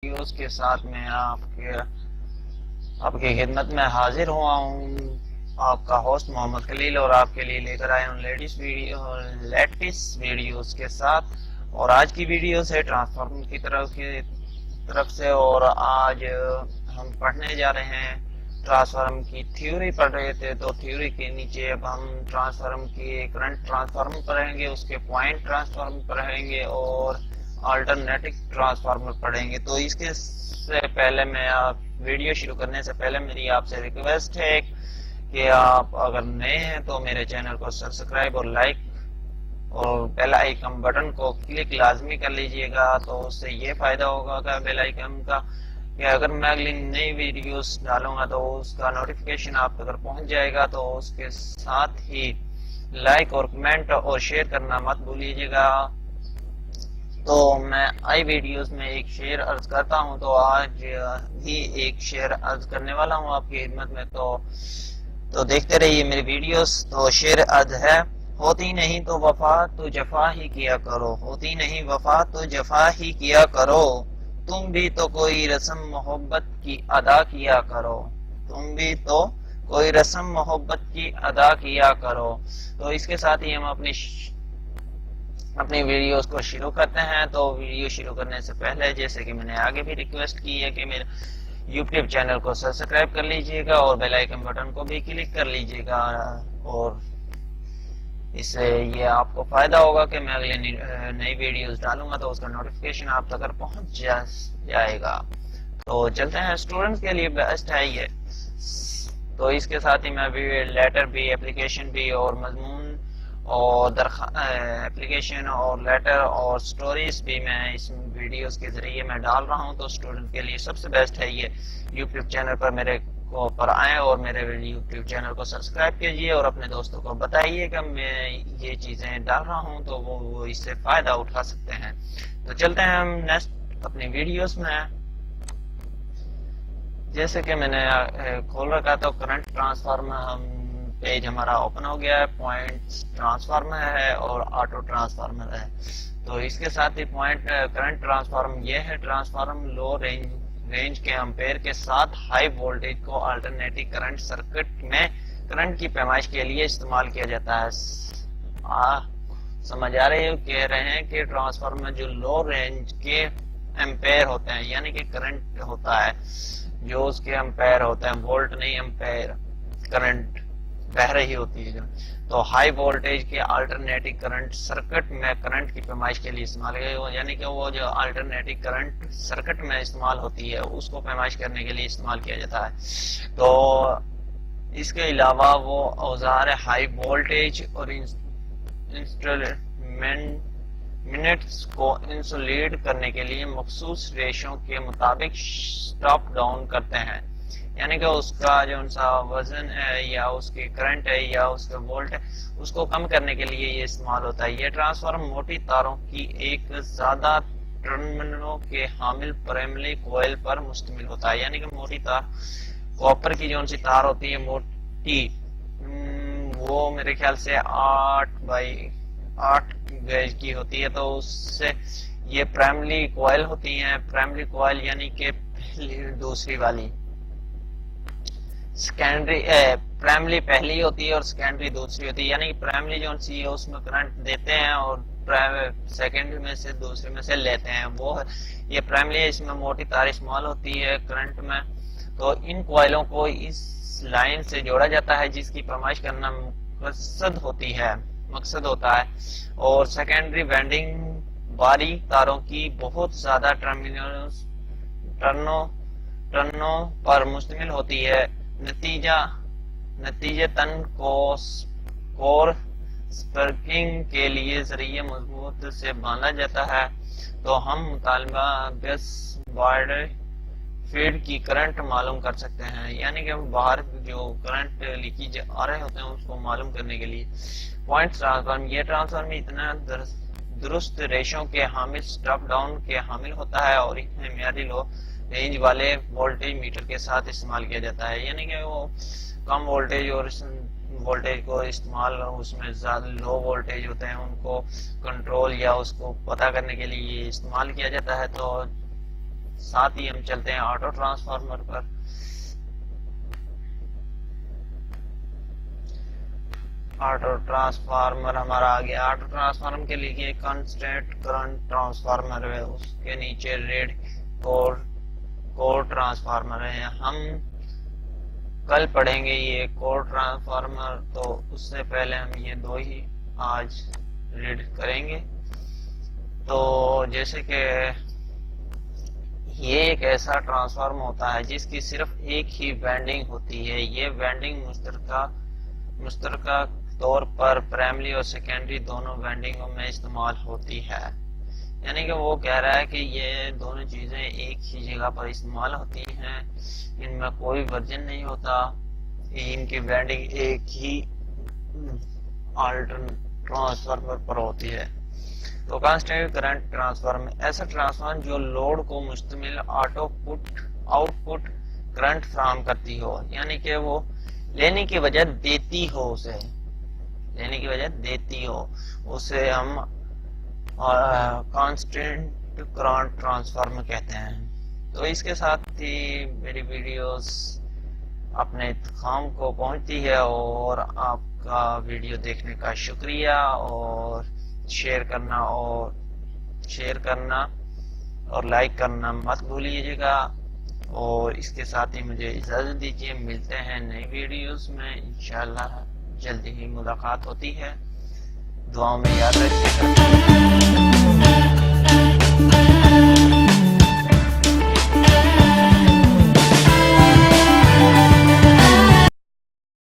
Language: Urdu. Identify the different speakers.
Speaker 1: ویڈیوز کے ساتھ میں آپ کی خدمت میں حاضر ہوا ہوں، آپ کا ہوسٹ محمد خلیل، اور آپ کے لیے لے کر آئے ہوں لیٹسٹ ویڈیوز کے ساتھ۔ اور آج کی ویڈیو ہے ٹرانسفارمر کی طرف سے، اور آج ہم پڑھنے جا رہے ہیں ٹرانسفارمر کی تھیوری پڑھ رہے تھے، تو تھیوری کے نیچے اب ہم ٹرانسفارمر کی کرنٹ ٹرانسفارمر پڑھیں گے، اس کے پوائنٹ ٹرانسفارمر پڑھیں گے اور آلٹرنیٹو ٹرانسفارمر پڑھیں گے۔ تو اس کے سے پہلے میں ویڈیو شروع کرنے سے پہلے میری آپ سے ریکویسٹ ہے کہ آپ اگر نئے ہیں تو میرے چینل کو سبسکرائب اور لائک اور بیل آئیکن بٹن کو کلک لازمی کر لیجئے گا، تو اس سے یہ فائدہ ہوگا کہ بیل آئیکن کا کہ اگر میں اگلی نئی ویڈیوز ڈالوں گا تو اس کا نوٹیفیکیشن آپ تک پہنچ جائے گا۔ تو اس کے ساتھ ہی لائک اور کمنٹ اور شیئر کرنا مت بھولیے گا۔ تو میں آئی ویڈیوز میں ایک شعر عرض کرتا ہوں، تو آج بھی ایک شعر عرض کرنے والا ہوں آپ کی خدمت میں، تو دیکھتے رہیے میری ویڈیوز۔ تو شعر عرض ہے: ہوتی نہیں تو وفا تو جفا ہی کیا کرو، ہوتی نہیں وفا تو جفا ہی کیا کرو، تم بھی تو کوئی رسم محبت کی ادا کیا کرو، تم بھی تو کوئی رسم محبت کی ادا کیا کرو۔ تو اس کے ساتھ ہی ہم اپنی ویڈیوز کو شروع کرتے ہیں۔ تو ویڈیو شروع کرنے سے پہلے جیسے کہ میں نے آگے بھی ریکویسٹ کی ہے کہ میرے یوٹیوب چینل کو سبسکرائب کر لیجئے گا اور بیل آئیکن بٹن کو بھی کلک کر لیجئے گا، اور اس سے یہ آپ کو فائدہ ہوگا کہ میں اگلے نئی ویڈیوز ڈالوں گا تو اس کا نوٹیفیکیشن آپ تک پہنچ جائے گا۔ تو چلتے ہیں، اسٹوڈنٹس کے لیے بیسٹ ہے یہ۔ تو اس کے ساتھ ہی میں لیٹر بھی، اپلیکیشن بھی اور مضمون اور اپلیکیشن اور لیٹر اور سٹوریز بھی میں اس ویڈیوز کے ذریعے میں ڈال رہا ہوں۔ تو اسٹوڈنٹ کے لیے سب سے بیسٹ ہے یہ یوٹیوب چینل پر میرے کو پر آئیں اور میرے یوٹیوب چینل کو سبسکرائب کیجئے اور اپنے دوستوں کو بتائیے کہ میں یہ چیزیں ڈال رہا ہوں تو وہ اس سے فائدہ اٹھا سکتے ہیں۔ تو چلتے ہیں ہم نیکسٹ اپنی ویڈیوز میں۔ جیسے کہ میں نے کھول رکھا تو کرنٹ ٹرانسفارمر پیج ہمارا اوپن ہو گیا ہے، پوائنٹ ٹرانسفارمر ہے اور آٹو ٹرانسفارمر ہے۔ تو اس کے ساتھ ہی پوائنٹ کرنٹ ٹرانسفارمر یہ ہے: ٹرانسفارمر لو رینج کے امپیر کے ساتھ ہائی وولٹیج کو آلٹرنیٹو کرنٹ سرکٹ میں کرنٹ کی پیمائش کے لیے استعمال کیا جاتا ہے۔ سمجھ آ رہے ہو؟ کہہ رہے ہیں کہ ٹرانسفارمر جو لو رینج کے امپیر ہوتے ہیں، یعنی کہ کرنٹ ہوتا ہے جو اس کے امپیر ہوتے ہیں، وولٹ نہیں امپیر، کرنٹ بہ رہی ہوتی ہے جو، تو ہائی وولٹیج کے آلٹرنیٹو کرنٹ سرکٹ میں کرنٹ کی پیمائش کے لیے استعمال کیا، یعنی کہ وہ جو آلٹرنیٹو کرنٹ سرکٹ میں استعمال ہوتی ہے اس کو پیمائش کرنے کے لیے استعمال کیا جاتا ہے۔ تو اس کے علاوہ وہ اوزار ہائی وولٹیج اور انسٹرومنٹس کو انسولیٹ کرنے کے لیے مخصوص ریشوں کے مطابق سٹاپ ڈاؤن کرتے ہیں، یعنی کہ اس کا جو ان سا وزن ہے یا اس کی کرنٹ ہے یا اس کا وولٹ ہے اس کو کم کرنے کے لیے یہ استعمال ہوتا ہے۔ یہ ٹرانسفارمر موٹی تاروں کی ایک زیادہ ٹرمینلوں کے حامل پرائمری کوئل پر مشتمل ہوتا ہے، یعنی کہ موٹی تار، کاپر کی جو ان سی تار ہوتی ہے موٹی، وہ میرے خیال سے 8x8 گیج کی ہوتی ہے، تو اس سے یہ پرائمری کوئل ہوتی ہیں۔ پرائمری کوئل یعنی کہ دوسری والی، سیکنڈری پرائمری پہلی ہوتی ہے اور سیکنڈری دوسری ہوتی ہے، یعنی کہ پرائمری جو سی ہے اس میں کرنٹ دیتے ہیں اور سیکنڈری میں سے دوسری میں سے لیتے ہیں، وہ یہ پرائمری ہے۔ اس میں موٹی تار استعمال ہوتی ہے کرنٹ میں، تو ان کوئلوں کو اس لائن سے جوڑا جاتا ہے جس کی پیمائش کرنا مقصد ہوتا ہے، اور سیکنڈری وائنڈنگ باریک تاروں کی بہت زیادہ ٹرنوں پر مشتمل ہوتی ہے۔ نتیجتاً کور سپرکنگ کے لیے ذریعے مضبوط سے باندھا جاتا ہے، تو ہم مطالبہ گیس بارڈ فیڈ کی کرنٹ معلوم کر سکتے ہیں، یعنی کہ باہر جو کرنٹ لیکیج آ رہے ہوتے ہیں اس کو معلوم کرنے کے لیے۔ پوائنٹ ٹرانسفارمر، یہ ٹرانسفارمر اتنا درست ریشوں کے حامل سٹاپ ڈاؤن کے حامل ہوتا ہے اور انہیں معیاری لو رینج والے وولٹیج میٹر کے ساتھ استعمال کیا جاتا ہے، یعنی کہ وہ کم وولٹیج اور وولٹیج کو استعمال، اس میں زیادہ لو وولٹیج ہوتے ہیں ان کو کنٹرول یا اس کو پتہ کرنے کے لیے استعمال کیا جاتا ہے۔ تو ساتھ ہی ہم چلتے ہیں آٹو ٹرانسفارمر پر. آٹو ٹرانسفارمر ہمارا آ گیا. آٹو ٹرانسفارمر کے لیے کانسٹینٹ کرنٹ ٹرانسفارمر ہے, اس کے نیچے ریڈ کور ٹرانسفارمر ہے. ہم کل پڑھیں گے یہ کور ٹرانسفارمر, تو اس سے پہلے ہم یہ دو ہی آج ریڈ کریں گے. تو جیسے کہ یہ ایک ایسا ٹرانسفارمر ہوتا ہے جس کی صرف ایک ہی وینڈنگ ہوتی ہے. یہ وینڈنگ مشترکہ طور پر پرائمری اور سیکنڈری دونوں وینڈنگوں میں استعمال ہوتی ہے. یعنی کہ وہ کہہ رہا ہے کہ یہ دونوں چیزیں ایک ہی جگہ پر استعمال ہوتی ہیں, ان میں کوئی ورژن نہیں ہوتا, ان کی وینڈنگ ایک ہی ٹرانسفارمر پر ہوتی ہے. تو کانسٹینٹ کرنٹ ٹرانسفارمر ایسا ٹرانسفارمر جو لوڈ کو مشتمل آؤٹ پٹ کرنٹ فراہم کرتی ہو, یعنی کہ وہ لینے کی وجہ دیتی ہو, اسے ہم کانسٹینٹ کرنٹ ٹرانسفارمر کہتے ہیں. تو اس کے ساتھ ہی میری ویڈیوز اپنے اختتام کو پہنچتی ہے, اور آپ کا ویڈیو دیکھنے کا شکریہ, اور شیئر کرنا اور لائک کرنا مت بھولیے گا. اور اس کے ساتھ ہی مجھے اجازت دیجیے, ملتے ہیں نئی ویڈیوز میں انشاءاللہ, جلدی ہی ملاقات ہوتی ہے. دعاؤں میں یاد رکھیے گا.